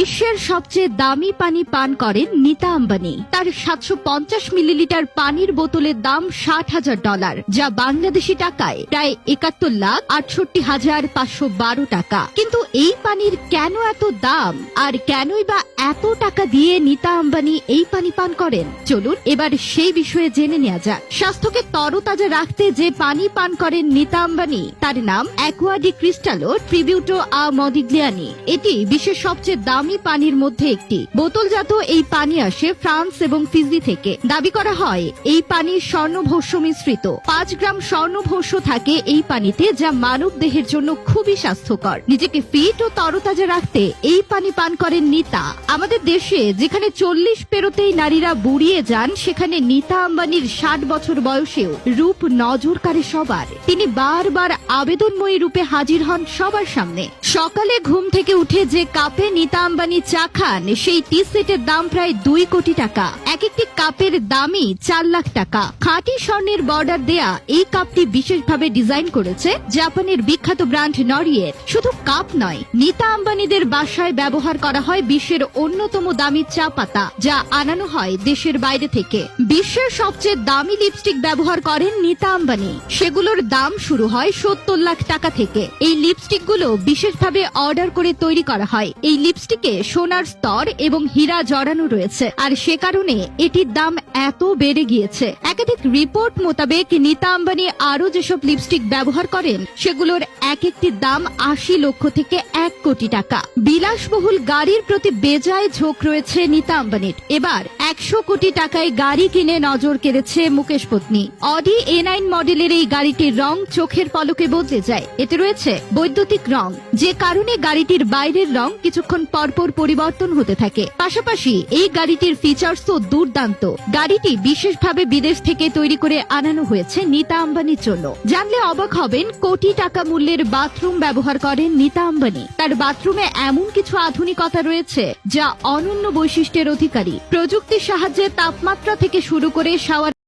বিশ্বের সবচেয়ে দামি পানি পান করেন নীতা আম্বানি। তার 750 মিলিলিটার পানির বোতলের দাম $60,000, যা বাংলাদেশি টাকায় প্রায় 71,68,512 টাকা। কিন্তু এই পানির কেন এত দাম, আর কেনই বা এত টাকা দিয়ে নীতা আম্বানি এই পানি পান করেন? চলুন এবার সেই বিষয়ে জেনে নেওয়া যাক। স্বাস্থ্যকে তরতাজা রাখতে যে পানি পান করেন নীতা আম্বানি, তার নাম অ্যাকুয়া ডি ক্রিস্টালো ট্রিবিউটো আ মদিগ্লিয়ানি। এটি বিশ্বের সবচেয়ে দামি পানির মধ্যে একটি। বোতলজাত এই পানি আসে ফ্রান্স এবং ফিজি থেকে। দাবি করা হয় এই পানি স্বর্ণভস্য মিশ্রিত। 5 গ্রাম স্বর্ণভস্য থাকে এই পানিতে, যা মানব দেহের জন্য খুবই স্বাস্থ্যকর। নিজেকে ফিট ও তরতাজা রাখতে এই পানি পান করেন নীতা। আমাদের দেশে যেখানে 40 পেরোতেই নারীরা বুড়িয়ে যান, সেখানে নীতা আম্বানির 60 বছর বয়সেও রূপ নজর কাড়ে সবার। তিনি বারবার আবেদনময়ী রূপে হাজির হন সবার সামনে। সকালে ঘুম থেকে উঠে যে কাপে নীতা আম্বানি চা খান, সেই টি সেটের দাম প্রায় 2 কোটি টাকা। এক একটি কাপের দামই 4 লাখ টাকা। খাঁটি স্বর্ণের বর্ডার দেয়া এই কাপটি বিশেষভাবে ডিজাইন করেছে জাপানের বিখ্যাত ব্র্যান্ড নরিয়ের। শুধু কাপ নয়, নীতা আম্বানিদের বাসায় ব্যবহার করা হয় বিশ্বের অন্যতম দামি চা পাতা, যা আনানো হয় দেশের বাইরে থেকে। বিশ্বের সবচেয়ে দামি লিপস্টিক ব্যবহার করেন নীতা আম্বানি। সেগুলোর দাম শুরু হয় 70 লাখ টাকা থেকে। এই লিপস্টিকগুলো বিশেষভাবে অর্ডার করে তৈরি করা হয়। এই লিপস্টিকে সোনার স্তর এবং হীরা জড়ানো রয়েছে, আর সে কারণে এটির দাম এত বেড়ে গিয়েছে। একাধিক রিপোর্ট মোতাবেক নীতা আম্বানি আরো যেসব লিপস্টিক ব্যবহার করেন, সেগুলোর এক একটির দাম 80 লক্ষ থেকে 1 কোটি টাকা। বিলাসবহুল গাড়ির প্রতি বেজায় ঝোঁক রয়েছে নীতা আম্বানির। এবার 100 কোটি টাকায় গাড়ি কিনে নজর কেড়েছে মুকেশ পত্নী। অডি A9 মডেলের এই গাড়িটির রং চোখের পলকে বদলে যায়। এতে রয়েছে বৈদ্যুতিক রং, যে কারণে গাড়িটির বাইরের রং কিছুক্ষণ পরপর পরিবর্তন হতে থাকে। পাশাপাশি এই গাড়িটির ফিচার্সও দুর্দান্ত। গাড়িটি বিশেষভাবে বিদেশ থেকে তৈরি করে আনানো হয়েছে নীতা আম্বানির জন্য। জানলে অবাক হবেন, কোটি টাকা মূল্যের বাথরুম ব্যবহার করেন নীতা আম্বানি। তার বাথরুমে এমন কিছু আধুনিকতা রয়েছে যা অনন্য বৈশিষ্ট্যের অধিকারী। প্রযুক্তির সাহায্যে তাপমাত্রা থেকে শুরু করে শাওয়ার